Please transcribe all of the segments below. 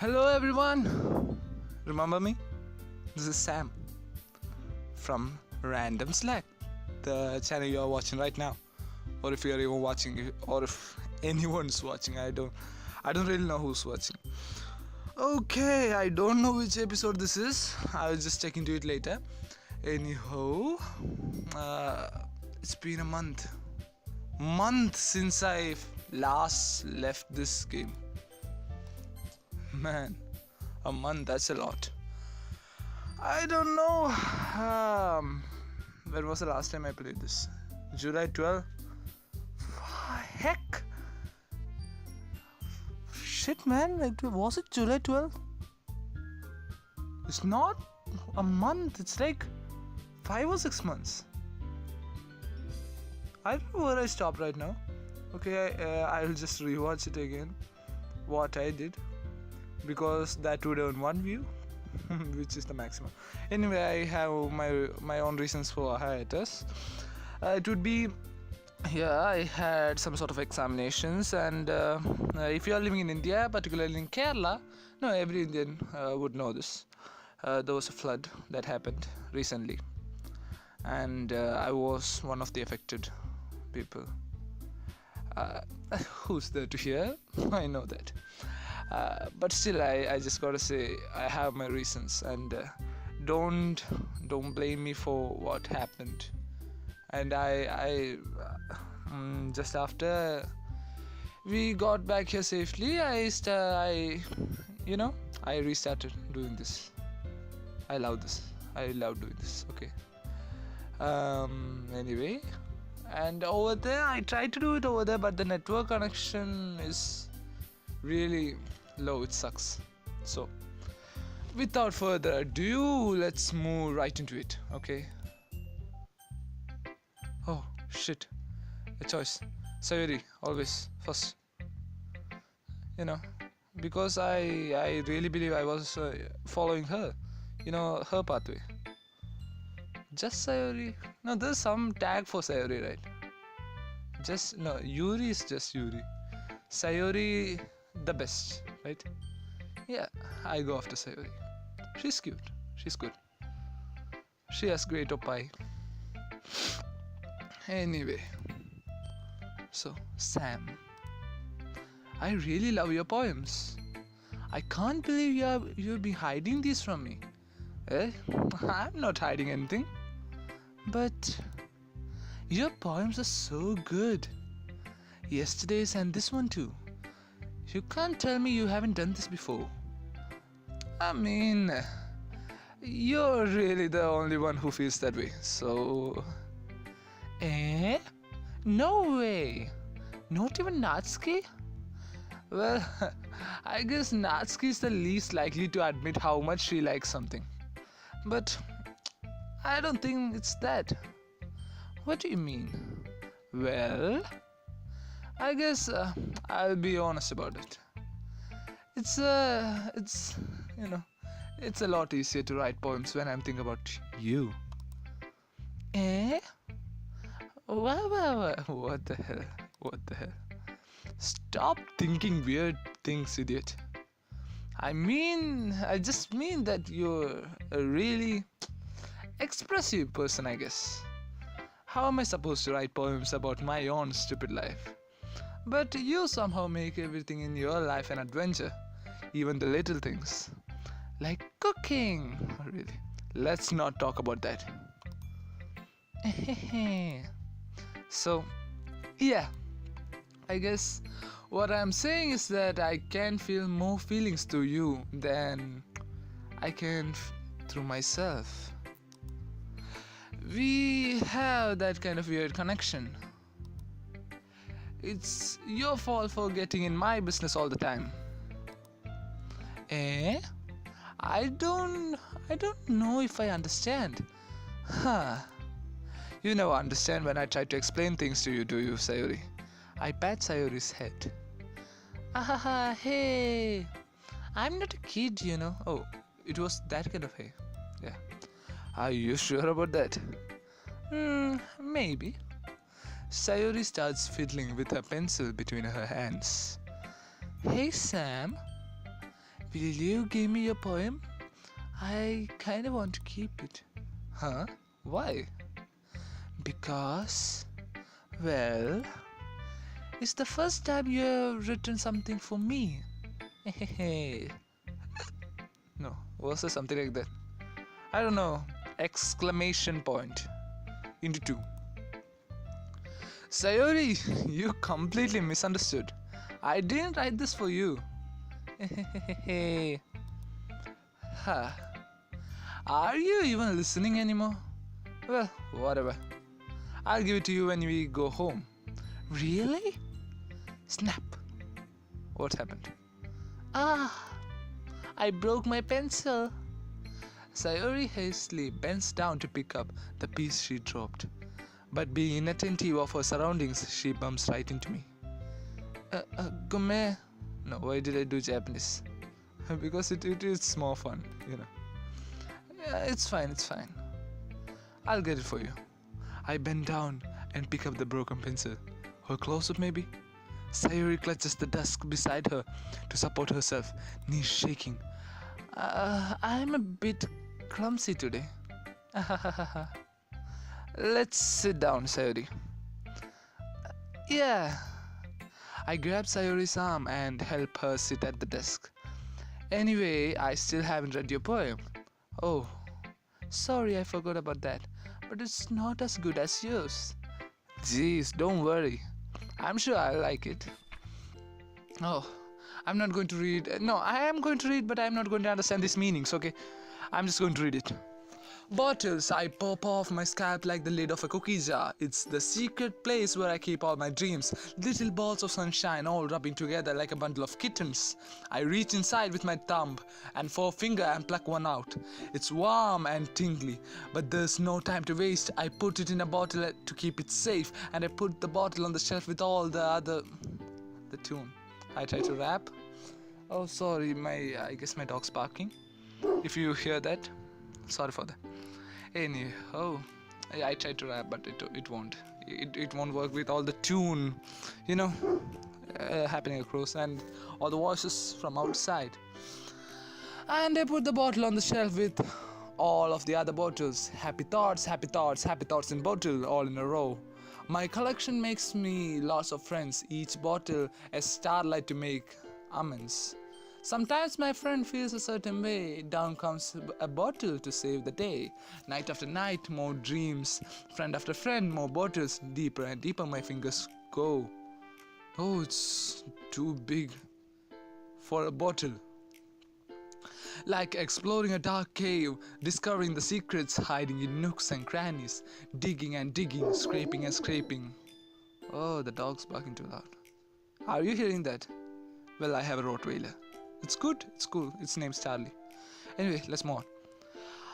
Hello everyone! Remember me? This is Sam from Random Slack, the channel you are watching right now. Or if you are even watching, or if anyone's watching, I don't really know who's watching. Okay, I don't know which episode this is. I'll just check into it later. Anyhow, it's been a month since I last left this game. Man, a month, that's a lot. I don't know. When was the last time I played this? July 12? Heck! Shit, man. Was it July 12? It's not a month. It's like 5 or 6 months. I don't know where I stopped right now. Okay, I'll just rewatch it again. What I did. Because that would earn 1 view, which is the maximum. Anyway, I have my own reasons for hiatus. It would be, I had some sort of examinations, and if you are living in India, particularly in Kerala, every Indian would know this. There was a flood that happened recently, and I was one of the affected people. Who's there to hear? I know that. But still, I just gotta say, I have my reasons, and don't blame me for what happened. And I just after we got back here safely, I restarted doing this. I love this. I love doing this. Okay. Anyway, and over there, I tried to do it over there, but the network connection is really low. It sucks. So without further ado, let's move right into it. Okay. Oh shit, a choice. Sayori, always first. Because I really believe I was following her, her pathway. Just Sayori. No, there's some tag for Sayori, right? Yuri is just Yuri. Sayori, the best, right? Yeah, I go after Sayori. She's cute. She's good. She has great oppai. Anyway, so Sam, I really love your poems. I can't believe you've been hiding these from me. I'm not hiding anything. But your poems are so good. Yesterday's and this one too. You can't tell me you haven't done this before. I mean, you're really the only one who feels that way, so... No way! Not even Natsuki? Well, I guess Natsuki is the least likely to admit how much she likes something. But I don't think it's that. What do you mean? Well, I guess I'll be honest about it. It's a lot easier to write poems when I'm thinking about you. What the hell? Stop thinking weird things, idiot. I just mean that you're a really expressive person, I guess. How am I supposed to write poems about my own stupid life? But you somehow make everything in your life an adventure, even the little things, like cooking. Really, let's not talk about that. So, yeah, I guess what I'm saying is that I can feel more feelings to you than I can through myself. We have that kind of weird connection. It's your fault for getting in my business all the time. I don't know if I understand. You never understand when I try to explain things to you, do you, Sayori? I pat Sayori's head. Hey, I'm not a kid, Oh, it was that kind of hey. Yeah. Are you sure about that? Maybe. Sayori starts fiddling with her pencil between her hands. Hey Sam, Will you give me your poem? I kinda want to keep it. Huh? Why? Because, well, it's the first time you have written something for me. No, was there something like that? I don't know. Exclamation point. Into two. Sayori, you completely misunderstood. I didn't write this for you. Huh. Are you even listening anymore? Well, whatever. I'll give it to you when we go home. Really? Snap. What happened? Ah, I broke my pencil. Sayori hastily bends down to pick up the piece she dropped. But being inattentive of her surroundings, she bumps right into me. Gome. No, why did I do Japanese? Because it is more fun, you know. Yeah, it's fine. I'll get it for you. I bend down and pick up the broken pencil. Her close-up maybe? Sayori clutches the desk beside her to support herself, knees shaking. I'm a bit clumsy today. Let's sit down, Sayori. Yeah. I grab Sayori's arm and help her sit at the desk. Anyway, I still haven't read your poem. Oh, sorry, I forgot about that. But it's not as good as yours. Jeez, don't worry. I'm sure I'll like it. Oh, I'm not going to read. No, I am going to read, but I'm not going to understand these meanings, okay? I'm just going to read it. Bottles I pop off my scalp like the lid of a cookie jar. It's the secret place where I keep all my dreams. Little balls of sunshine all rubbing together like a bundle of kittens. I reach inside with my thumb and forefinger and pluck one out. It's warm and tingly, but there's no time to waste. I put it in a bottle to keep it safe, and I put the bottle on the shelf with all the tune. I try to rap. Oh, sorry, I guess my dog's barking. If you hear that, sorry for that. Anyhow, I tried to rap, but it won't. It won't work with all the tune, you know, happening across and all the voices from outside. And I put the bottle on the shelf with all of the other bottles. Happy thoughts in bottle, all in a row. My collection makes me lots of friends. Each bottle a starlight to make amends. Sometimes my friend feels a certain way. Down comes a bottle to save the day. Night after night, more dreams. Friend after friend, more bottles. Deeper and deeper my fingers go. Oh, it's too big for a bottle. Like exploring a dark cave, discovering the secrets hiding in nooks and crannies. Digging and digging, scraping and scraping. Oh, the dog's barking too loud. Are you hearing that? Well, I have a Rottweiler. It's good, it's cool. Its name's Charlie. Anyway, let's move on.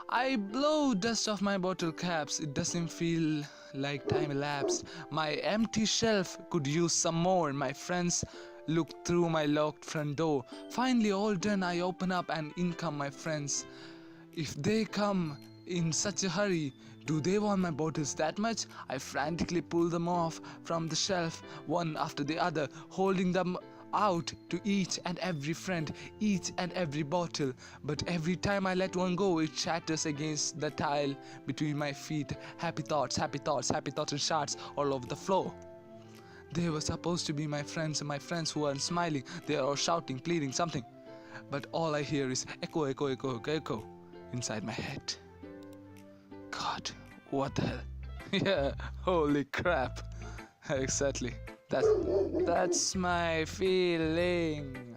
I blow dust off my bottle caps. It doesn't feel like time elapsed. My empty shelf could use some more. My friends look through my locked front door. Finally, all done, I open up and in come my friends. If they come in such a hurry, do they want my bottles that much? I frantically pull them off from the shelf, one after the other, holding them out to each and every friend, each and every bottle. But every time I let one go, it shatters against the tile between my feet. Happy thoughts and shards all over the floor. They were supposed to be my friends, and my friends who aren't smiling. They are all shouting, pleading something. But all I hear is echo inside my head. God, what the hell? Yeah, holy crap. Exactly. That's my feeling.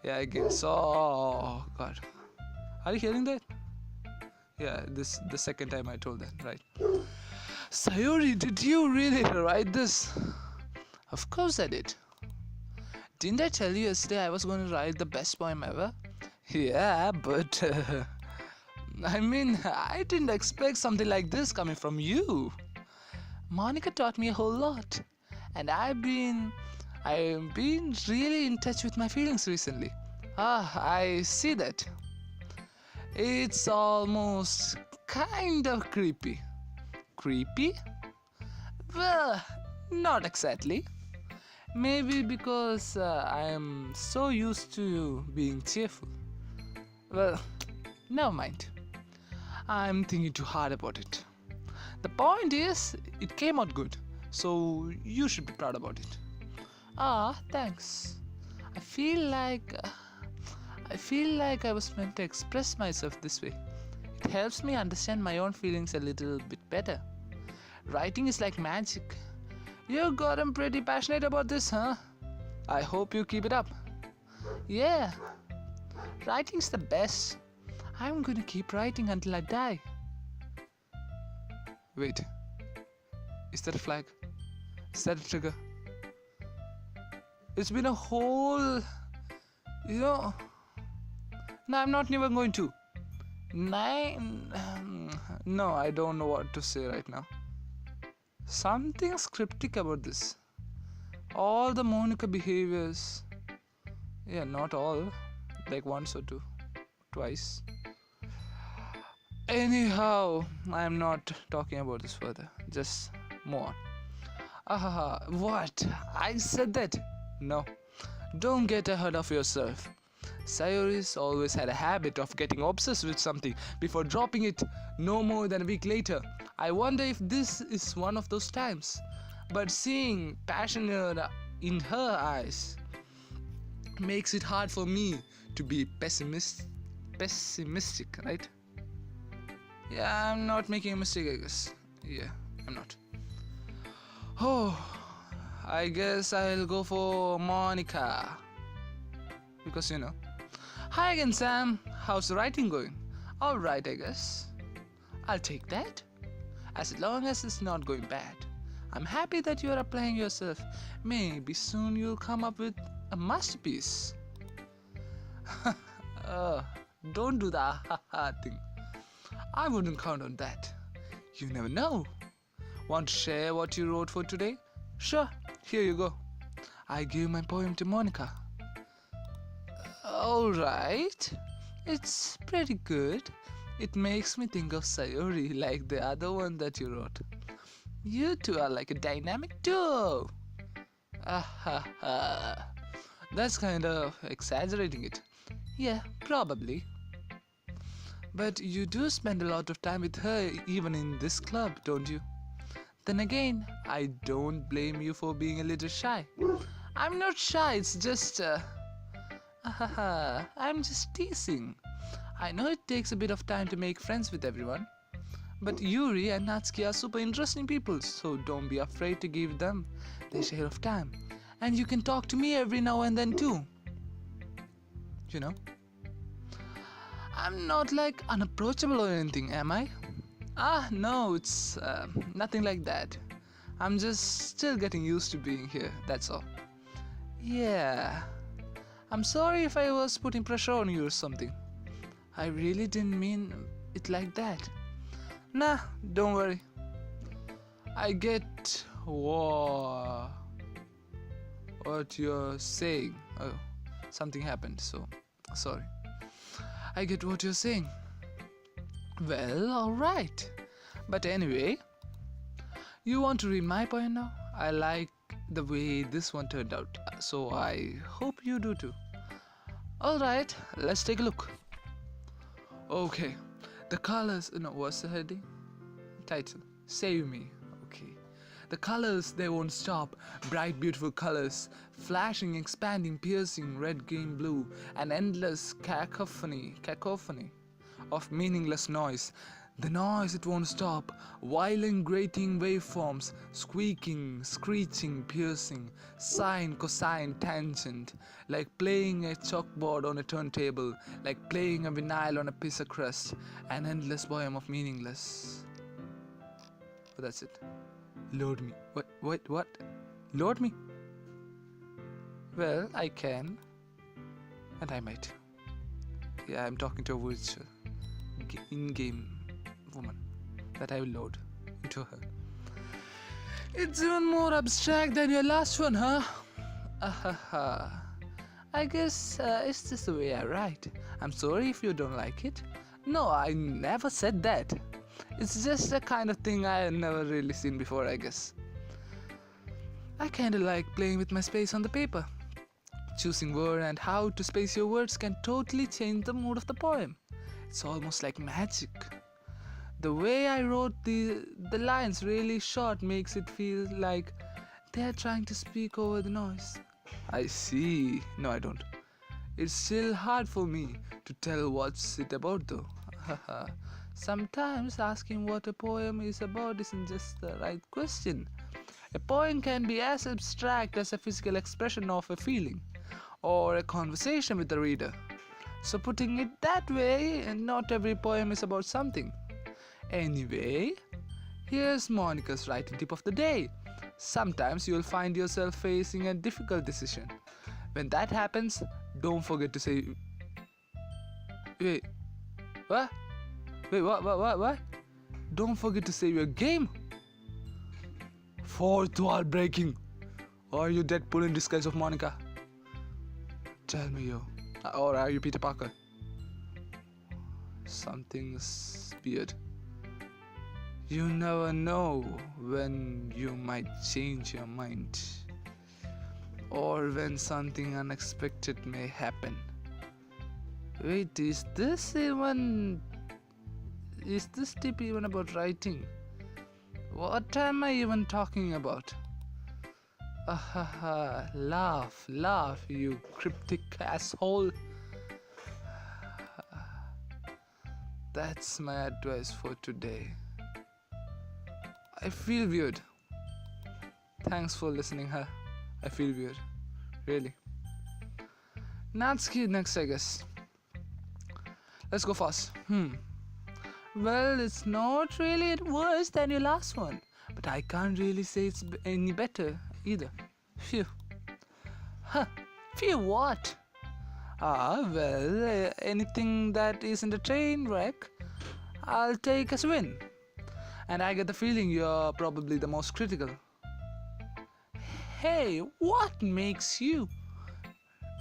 Yeah, I guess. Oh God, are you hearing that? Yeah, this the second time I told that, right? Sayori, did you really write this? Of course I did. Didn't I tell you yesterday I was going to write the best poem ever? Yeah, but I mean, I didn't expect something like this coming from you. Monica taught me a whole lot. And I've been really in touch with my feelings recently. I see that. It's almost kind of creepy. Creepy? Well, not exactly. Maybe because I am so used to being cheerful. Well, never mind. I'm thinking too hard about it. The point is, it came out good, so you should be proud about it. Ah, thanks. I feel like I was meant to express myself this way. It helps me understand my own feelings a little bit better. Writing is like magic. You gotten pretty passionate about this, huh? I hope you keep it up. Yeah, writing's the best. I'm gonna keep writing until I die. Wait, is that a flag? Is that a trigger? It's been a whole... You know... No, I'm not even going to. No, I don't know what to say right now. Something's cryptic about this. All the Monica behaviors. Yeah, not all. Like once or twice. Anyhow, I'm not talking about this further. Just move on. What? I said that? No. Don't get ahead of yourself. Sayori's always had a habit of getting obsessed with something before dropping it no more than a week later. I wonder if this is one of those times. But seeing passion in her eyes makes it hard for me to be pessimistic, right? Yeah, I'm not making a mistake, I guess. Yeah, I'm not. Oh, I guess I'll go for Monica. Because you know. Hi again, Sam. How's the writing going? Alright, I guess. I'll take that. As long as it's not going bad. I'm happy that you're applying yourself. Maybe soon you'll come up with a masterpiece. Don't do the ha-ha thing. I wouldn't count on that. You never know. Want to share what you wrote for today? Sure, here you go. I gave my poem to Monica. Alright, it's pretty good. It makes me think of Sayori like the other one that you wrote. You two are like a dynamic duo. That's kind of exaggerating it. Yeah, probably. But you do spend a lot of time with her even in this club, don't you? Then again, I don't blame you for being a little shy. I'm not shy, it's just... I'm just teasing. I know it takes a bit of time to make friends with everyone. But Yuri and Natsuki are super interesting people, so don't be afraid to give them their share of time. And you can talk to me every now and then too. You know? I'm not like unapproachable or anything, am I? No, it's nothing like that. I'm just still getting used to being here, that's all. Yeah. I'm sorry if I was putting pressure on you or something. I really didn't mean it like that. Nah, don't worry. I get what you're saying. Oh, something happened, so sorry. I get what you're saying. Well, alright. But anyway, you want to read my poem now? I like the way this one turned out, so I hope you do too. Alright, let's take a look. Okay, the colors, no, what's the heading? Title, Save Me. Okay. The colors, they won't stop. Bright, beautiful colors, flashing, expanding, piercing, red, green, blue, an endless cacophony of meaningless noise. The noise, it won't stop. Violent, grating waveforms, squeaking, screeching, piercing, sine, cosine, tangent, like playing a chalkboard on a turntable, like playing a vinyl on a piece of crust, an endless poem of meaningless. Oh, that's it. Load me. What? Load me? Well, I can. And I might. Yeah, I'm talking to a virtual in-game woman that I will load into her. It's even more abstract than your last one, huh? I guess it's just the way I write. I'm sorry if you don't like it. No, I never said that. It's just the kind of thing I have never really seen before, I guess. I I kinda like playing with my space on the paper. Choosing word and how to space your words can totally change the mood of the poem. It's almost like magic. The way I wrote the lines really short makes it feel like they're trying to speak over the noise. I see. No, I don't. It's still hard for me to tell what's it about though. Sometimes asking what a poem is about isn't just the right question. A poem can be as abstract as a physical expression of a feeling or a conversation with the reader. So putting it that way, not every poem is about something. Anyway, here's Monica's writing tip of the day. Sometimes you'll find yourself facing a difficult decision. When that happens, don't forget to say, Wait, what? Wait, what? Don't forget to save your game. Fourth wall breaking. Are you Deadpool in disguise of Monica? Tell me, yo. Or are you Peter Parker? Something's weird. You never know when you might change your mind. Or when something unexpected may happen. Wait, is this tip even about writing? What am I even talking about? Laugh, you cryptic asshole. That's my advice for today. I feel weird. Thanks for listening, huh? I feel weird. Really. Natsuki next, I guess. Let's go fast. Well, it's not really worse than your last one, but I can't really say it's any better either. Phew. Phew what? Well, anything that isn't a train wreck, I'll take as a win. And I get the feeling you're probably the most critical. Hey, what makes you?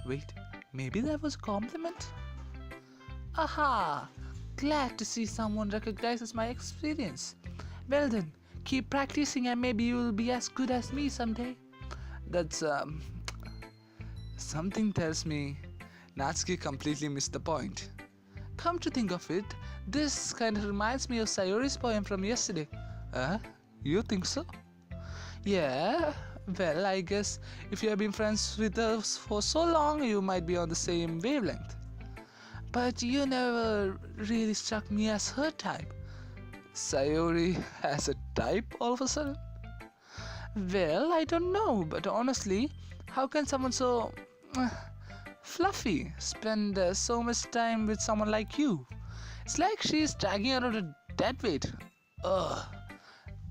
Wait, maybe that was a compliment? Aha! Glad to see someone recognizes my experience. Well then, keep practicing and maybe you'll be as good as me someday. That's, something tells me Natsuki completely missed the point. Come to think of it, this kind of reminds me of Sayori's poem from yesterday. You think so? Yeah, well, I guess if you have been friends with us for so long, you might be on the same wavelength. But you never really struck me as her type. Sayori has a type all of a sudden? Well, I don't know, but honestly, how can someone so fluffy spend so much time with someone like you? It's like she's dragging around a dead weight. Ugh,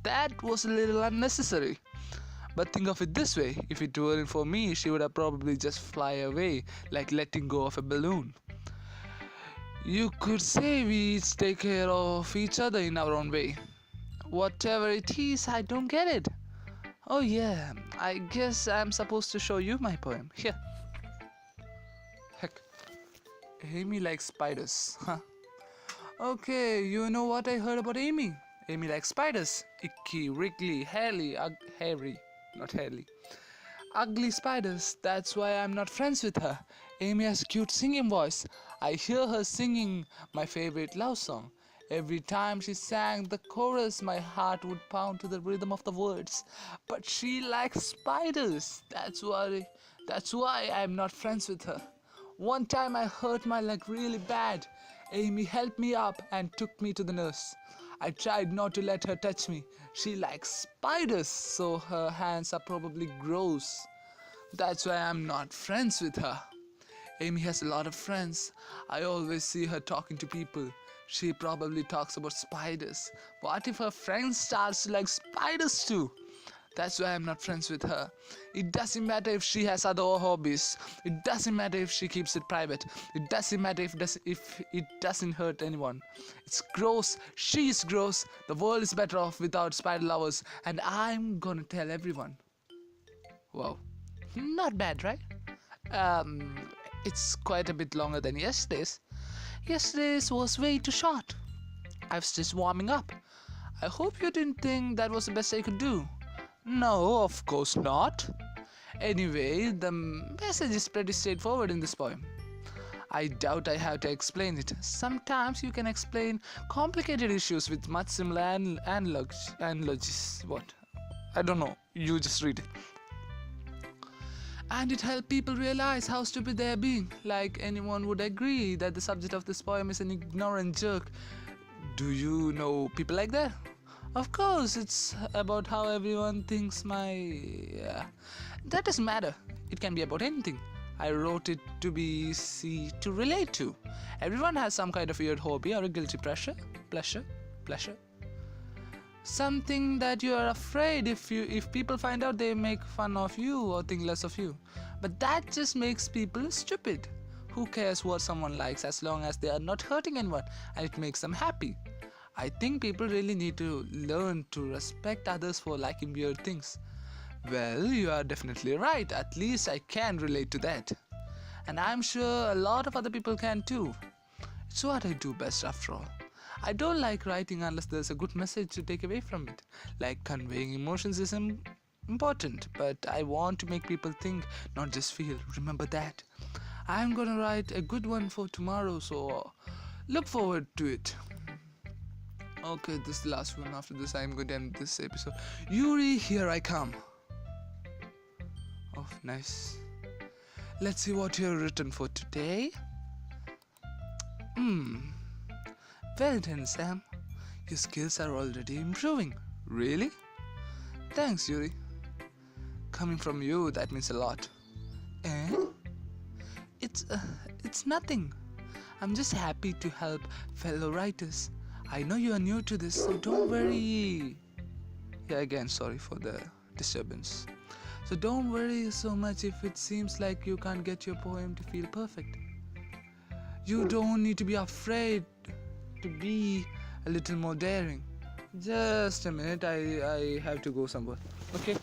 that was a little unnecessary. But think of it this way, if it weren't for me, she would have probably just fly away, like letting go of a balloon. You could say we each take care of each other in our own way. Whatever it is, I don't get it. Oh yeah, I guess I'm supposed to show you my poem. Here. Heck, Amy likes spiders, huh? Okay, you know what I heard about Amy? Amy likes spiders. Icky, wriggly, hairy, not hairy. Ugly spiders, that's why I'm not friends with her. Amy has a cute singing voice. I hear her singing my favorite love song. Every time she sang the chorus, my heart would pound to the rhythm of the words. But she likes spiders. That's why I'm not friends with her. One time I hurt my leg really bad. Amy helped me up and took me to the nurse. I tried not to let her touch me. She likes spiders, so her hands are probably gross. That's why I'm not friends with her. Amy has a lot of friends. I always see her talking to people. She probably talks about spiders. What if her friend starts to like spiders too? That's why I'm not friends with her. It doesn't matter if she has other hobbies. It doesn't matter if she keeps it private. It doesn't matter if it doesn't hurt anyone. It's gross. She's gross. The world is better off without spider lovers. And I'm gonna tell everyone. Wow. Not bad, right? It's quite a bit longer than yesterday's. Yesterday's was way too short. I was just warming up. I hope you didn't think that was the best I could do. No, of course not. Anyway, the message is pretty straightforward in this poem. I doubt I have to explain it. Sometimes you can explain complicated issues with much similar analogies. What? I don't know. You just read it. And it helped people realize how stupid they are being. Like anyone would agree that the subject of this poem is an ignorant jerk. Do you know people like that? Of course, it's about how everyone thinks that doesn't matter. It can be about anything. I wrote it to be easy to relate to. Everyone has some kind of weird hobby or a guilty pleasure. Something that you are afraid if people find out they make fun of you or think less of you. But that just makes people stupid. Who cares what someone likes as long as they are not hurting anyone and it makes them happy? I think people really need to learn to respect others for liking weird things. Well, you are definitely right. At least I can relate to that. And I'm sure a lot of other people can too. It's what I do best after all. I don't like writing unless there's a good message to take away from it. Like conveying emotions is important, but I want to make people think, not just feel. Remember that. I'm gonna write a good one for tomorrow, so look forward to it. Okay, this is the last one. After this, I'm going to end this episode. Yuri, here I come. Oh, nice. Let's see what you've written for today. Well then, Sam. Your skills are already improving. Really? Thanks, Yuri. Coming from you, that means a lot. Eh? It's nothing. I'm just happy to help fellow writers. I know you are new to this, so don't worry. Yeah, again, sorry for the disturbance. So don't worry so much if it seems like you can't get your poem to feel perfect. You don't need to be afraid to be a little more daring. Just a minute, I have to go somewhere. Okay?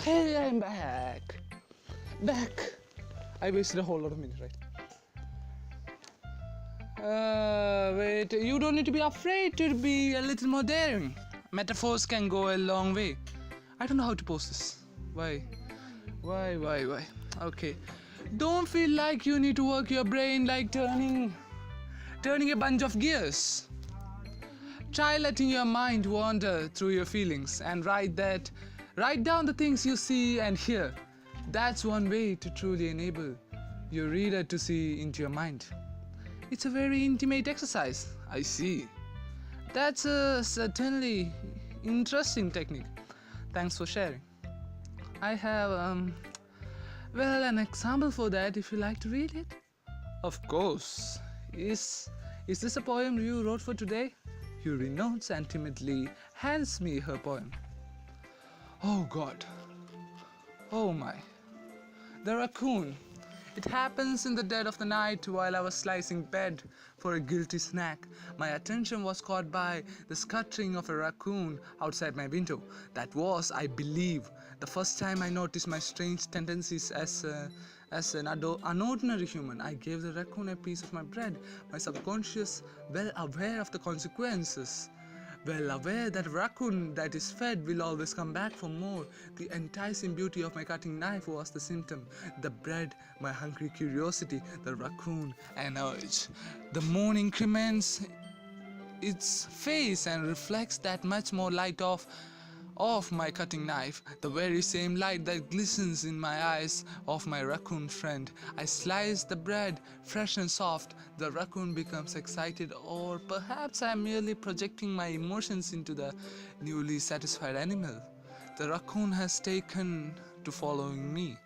Hey, I'm back. I wasted a whole lot of minutes, right? Wait, you don't need to be afraid to be a little more daring. Metaphors can go a long way. I don't know how to post this. Why? Okay. Don't feel like you need to work your brain like turning a bunch of gears. Try letting your mind wander through your feelings and write down the things you see and hear. That's one way to truly enable your reader to see into your mind. It's a very intimate exercise, I see. That's a certainly interesting technique. Thanks for sharing. I have, an example for that if you like to read it. Of course. Is this a poem you wrote for today? Yuri nods and timidly hands me her poem. Oh God. Oh my. The raccoon. It happens in the dead of the night while I was slicing bread for a guilty snack. My attention was caught by the scuttering of a raccoon outside my window. That was, I believe, the first time I noticed my strange tendencies as an unordinary human. I gave the raccoon a piece of my bread, my subconscious well aware of the consequences. Well aware that a raccoon that is fed will always come back for more. The enticing beauty of my cutting knife was the symptom. The bread, my hungry curiosity, the raccoon, an urge. The moon increments its face and reflects that much more light off my cutting knife, the very same light that glistens in my eyes of my raccoon friend. I slice the bread, fresh and soft. The raccoon becomes excited, or perhaps I am merely projecting my emotions into the newly satisfied animal. The raccoon has taken to following me.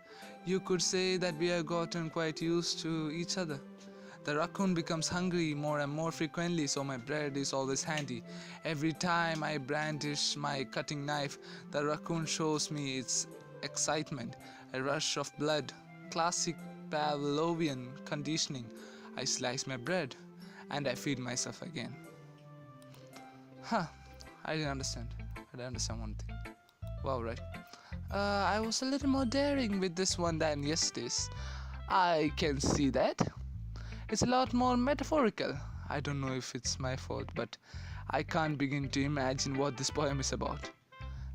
You could say that we have gotten quite used to each other. The raccoon becomes hungry more and more frequently, so my bread is always handy. Every time I brandish my cutting knife, the raccoon shows me its excitement. A rush of blood, classic Pavlovian conditioning. I slice my bread and I feed myself again. Huh, I didn't understand. I didn't understand one thing. Wow, right. I was a little more daring with this one than yesterday's. I can see that. It's a lot more metaphorical. I don't know if it's my fault, but I can't begin to imagine what this poem is about.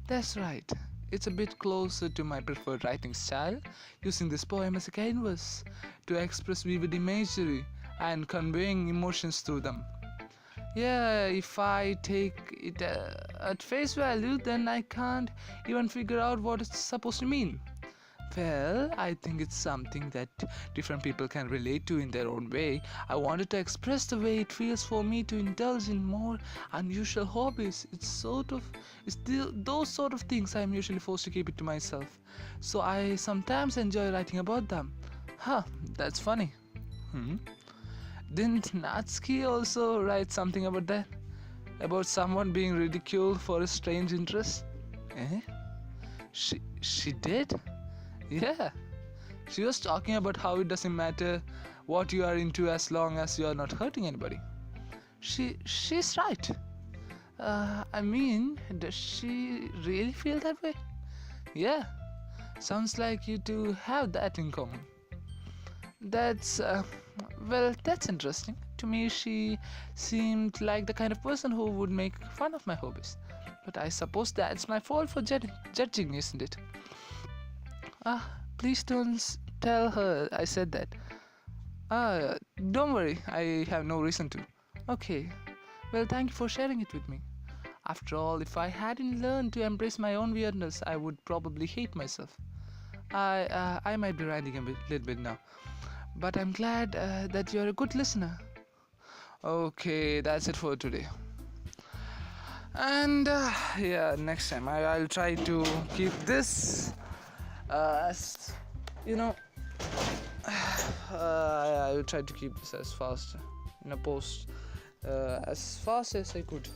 That's right. It's a bit closer to my preferred writing style, using this poem as a canvas to express vivid imagery and conveying emotions through them. Yeah, if I take it at face value, then I can't even figure out what it's supposed to mean. Well, I think it's something that different people can relate to in their own way. I wanted to express the way it feels for me to indulge in more unusual hobbies. Those sort of things I'm usually forced to keep it to myself. So I sometimes enjoy writing about them. Huh, that's funny. Hmm. Didn't Natsuki also write something about that? About someone being ridiculed for a strange interest? Eh? She did? Yeah. She was talking about how it doesn't matter what you are into as long as you are not hurting anybody. She's right. I mean, does she really feel that way? Yeah. Sounds like you two have that in common. That's that's interesting. To me, she seemed like the kind of person who would make fun of my hobbies. But I suppose that's my fault for judging, isn't it? Please don't tell her I said that. Don't worry, I have no reason to. Okay, well, thank you for sharing it with me. After all, if I hadn't learned to embrace my own weirdness, I would probably hate myself. I might be ranting a little bit now, but I'm glad that you're a good listener. Okay, that's it for today. And yeah, next time I'll try to keep this as you know. I will try to keep this as fast in a post as fast as I could.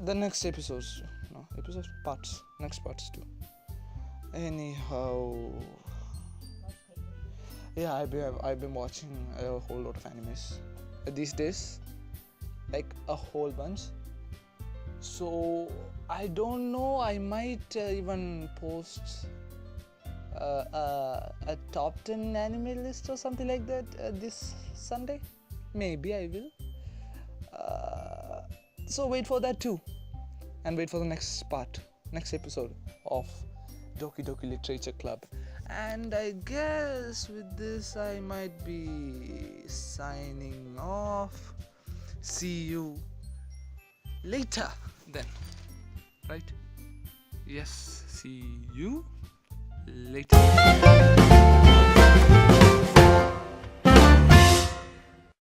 The next episodes, no episodes, parts, next parts too. Anyhow, yeah, I've been watching a whole lot of animes these days, like a whole bunch. So I don't know. I might even post a top 10 anime list or something like that this Sunday. Maybe I will. So wait for that too, and wait for the next episode of Doki Doki Literature Club. And I guess with this I might be signing off. See you later then, right? Yes, see you later.